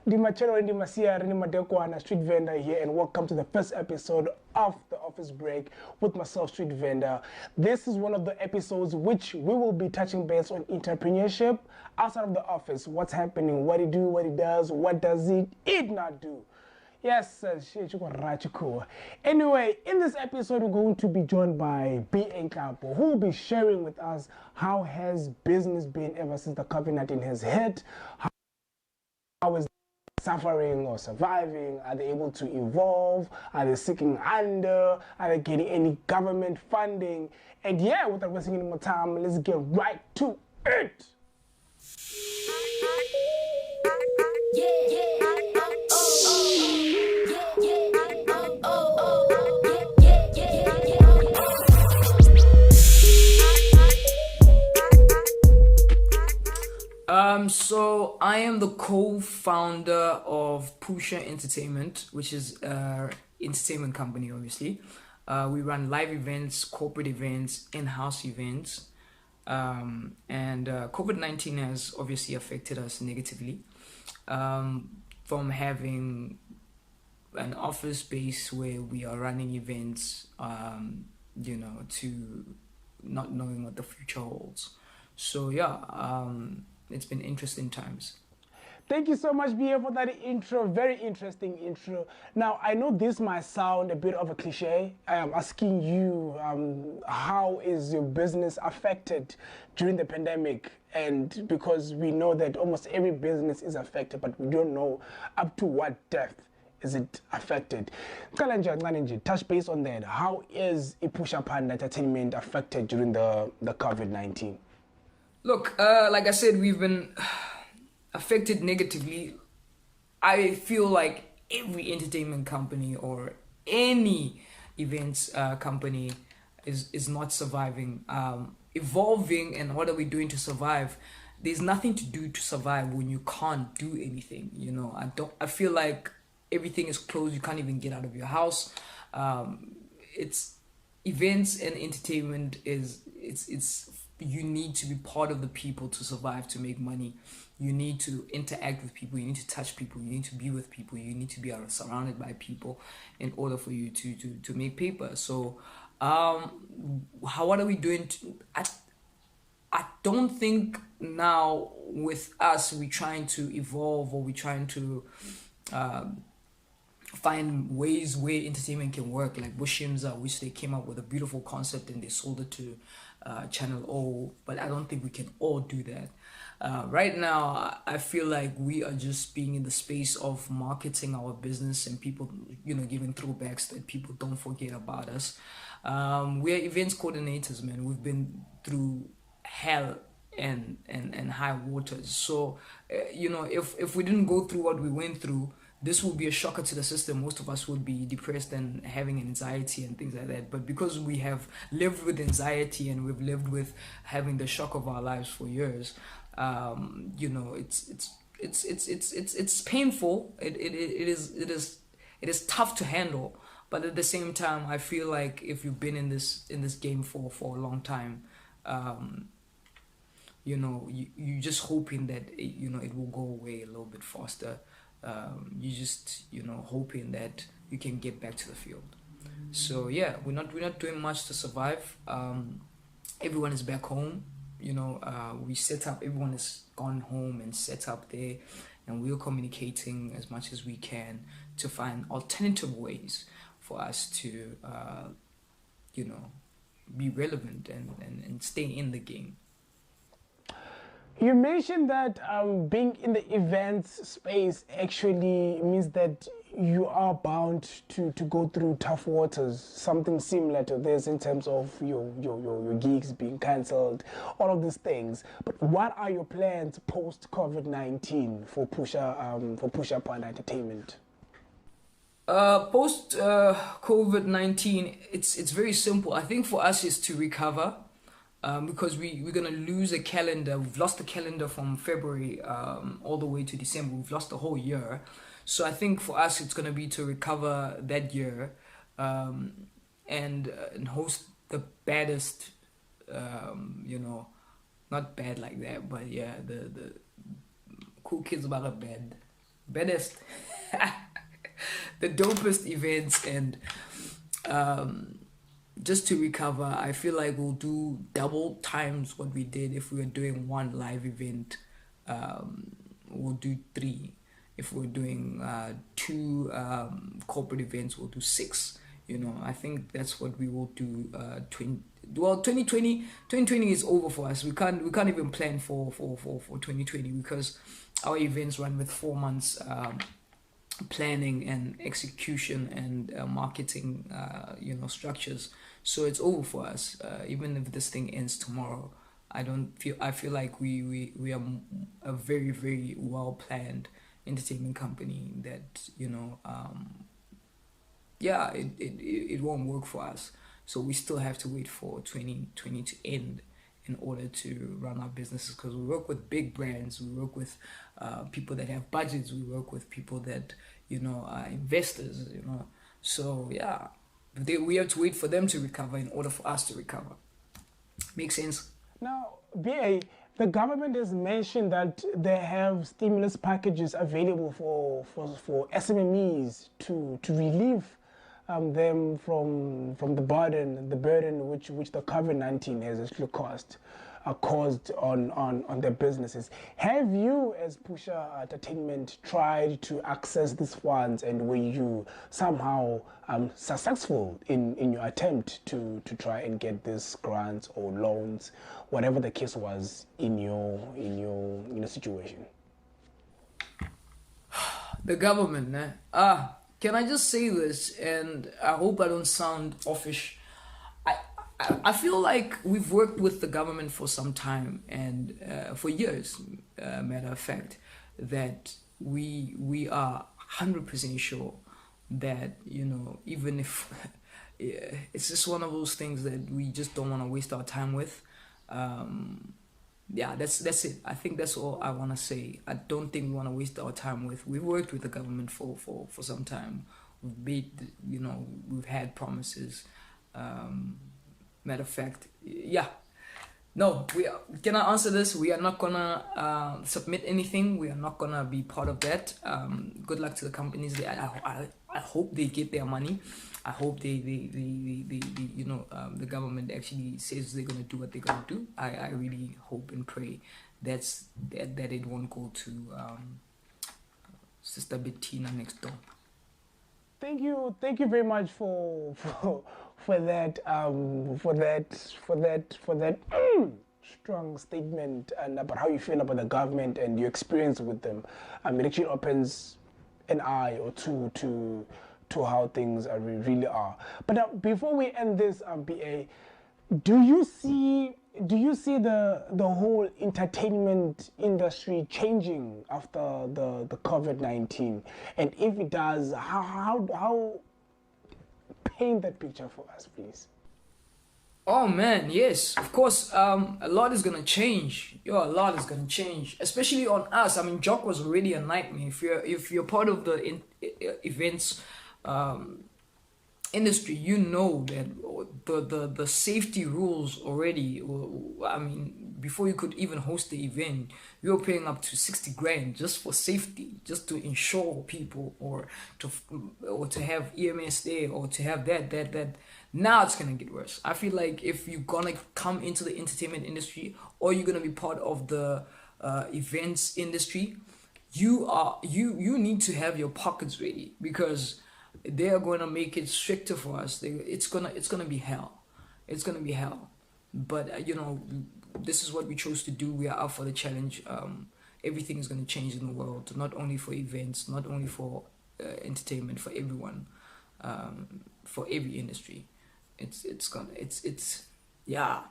Street Venda here, and welcome to the first episode of The Office Break with myself, Street Venda. This is one of the episodes which we will be touching base on entrepreneurship outside of the office. What's happening, what it do, what it does, what does it not do. Yes, cool. Anyway, in this episode, we're going to be joined by B.A Nhlapo, who will be sharing with us how has business been ever since the COVID-19 has hit. How is suffering or surviving? Are they able to evolve? Are they seeking under? Are they getting any government funding? And yeah, without wasting any more time, let's get right to it. So I am the co-founder of Pusha Entertainment, which is an entertainment company, obviously. We run live events, corporate events, in-house events. And COVID-19 has obviously affected us negatively. From having an office space where we are running events, to not knowing what the future holds. So yeah, it's been interesting times. Thank you so much, BA, for that intro. Very interesting intro. Now, I know this might sound a bit of a cliche. I am asking you, how is your business affected during the pandemic? And because we know that almost every business is affected, but we don't know up to what depth is it affected. Touch base on that. How is Pusha Entertainment affected during the COVID-19? Look, like I said, we've been affected negatively. I feel like every entertainment company or any events company is not surviving, evolving. And what are we doing to survive? There's nothing to do to survive when you can't do anything. I feel like everything is closed. You can't even get out of your house. It's events and entertainment it's you need to be part of the people to survive, to make money. You need to interact with people. You need to touch people. You need to be with people. You need to be surrounded by people in order for you to make paper. So, what are we doing? I don't think now with us we're trying to evolve or we're trying to find ways where entertainment can work, like Bushimza, which they came up with a beautiful concept and they sold it to Channel O, but I don't think we can all do that. Right now, I feel like we are just being in the space of marketing our business and people, giving throwbacks that people don't forget about us. We're events coordinators, man. We've been through hell and high waters. So, if we didn't go through what we went through, this will be a shocker to the system. Most of us would be depressed and having anxiety and things like that. But because we have lived with anxiety and we've lived with having the shock of our lives for years, it's painful. It is tough to handle. But at the same time, I feel like if you've been in this game for a long time, you just hoping that it will go away a little bit faster. You just hoping that you can get back to the field. So yeah, we're not doing much to survive. Everyone is back home. We set up. Everyone has gone home and set up there, and we're communicating as much as we can to find alternative ways for us to be relevant and stay in the game. You mentioned that being in the events space actually means that you are bound to go through tough waters, something similar to this in terms of your gigs being cancelled, all of these things. But what are your plans post COVID-19 for Pusha Entertainment? Post COVID-19, it's very simple. I think for us is to recover. Because we're gonna lose a calendar. We've lost the calendar from February all the way to December. We've lost the whole year. So I think for us it's gonna be to recover that year, and host the baddest, not bad like that, but yeah, the cool kids about a bad baddest, the dopest events, and just to recover, I feel like we'll do double times what we did if we were doing one live event. We'll do 3. If we're doing 2 corporate events, we'll do 6. I think that's what we will do. 2020 is over for us. We can't even plan for 2020 because our events run with 4 months planning and execution and marketing structures. So it's over for us. Even if this thing ends tomorrow, I feel like we are a very, very well planned entertainment company that it won't work for us. So we still have to wait for 2020 to end in order to run our businesses, because we work with big brands, we work with people that have budgets, we work with people that are investors. So yeah, we have to wait for them to recover in order for us to recover. Makes sense? Now, BA, the government has mentioned that they have stimulus packages available for SMMEs to relieve them from the burden which the COVID-19 has actually caused on their businesses. Have you, as Pusha Entertainment, tried to access these funds, and were you somehow successful in your attempt to try and get these grants or loans, whatever the case was in your situation? The government, can I just say this, and I hope I don't sound offish. I feel like we've worked with the government for some time, and for years, matter of fact, that we are 100% sure that, even if it's just one of those things that we just don't want to waste our time with. That's it. I think that's all I want to say. I don't think we want to waste our time with. We've worked with the government for some time. We've had promises. Matter of fact, no, can I answer this? We are not gonna submit anything. We are not gonna be part of that. Good luck to the companies. I hope they get their money. I hope they the government actually says they're gonna do what they're gonna do. I really hope and pray that it won't go to Sister Bettina next door. Thank you very much for that strong statement and about how you feel about the government and your experience with them. It actually opens an eye or two to how things really are. But before we end this, BA, do you see the whole entertainment industry changing after the COVID-19? And if it does, how paint that picture for us, please? Oh man, yes, of course. A lot is gonna change. A lot is gonna change, especially on us. I mean, Jock was already a nightmare. If you're part of the events industry, you know that the safety rules already. I mean, before you could even host the event, you were paying up to 60 grand just for safety, just to insure people, or to have EMS there, or to have that. Now it's gonna get worse. I feel like if you're gonna come into the entertainment industry, or you're gonna be part of the events industry, you need to have your pockets ready, because they are going to make it stricter for us. It's gonna be hell. It's gonna be hell. But this is what we chose to do. We are up for the challenge. Everything is gonna change in the world, not only for events, not only for entertainment, for everyone, for every industry. Yeah.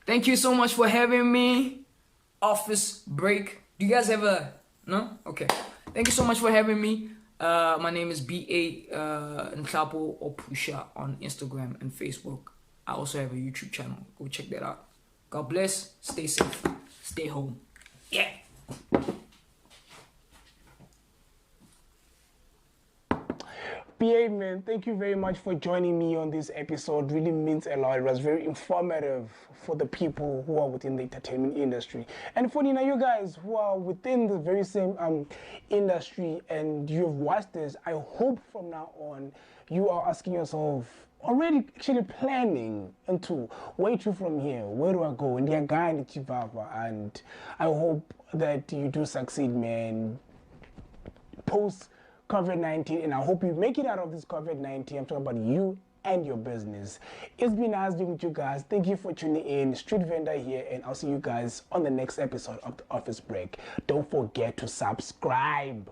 Thank you so much for having me. Office break. Do you guys ever? No? Okay. Thank you so much for having me. My name is B.A Nhlapo or Pusha on Instagram and Facebook. I also have a YouTube channel. Go check that out. God bless. Stay safe. Stay home. Yeah. B.A, man, thank you very much for joining me on this episode. Really means a lot. It was very informative for the people who are within the entertainment industry. And for you guys who are within the very same industry and you've watched this, I hope from now on you are asking yourself, already actually planning into where to from here, where do I go, and and I hope that you do succeed, man, post COVID-19, and I hope you make it out of this COVID-19. I'm talking about you and your business. It's been nice being with you guys. Thank you for tuning in. Street Venda here, and I'll see you guys on the next episode of The Office Break. Don't forget to subscribe.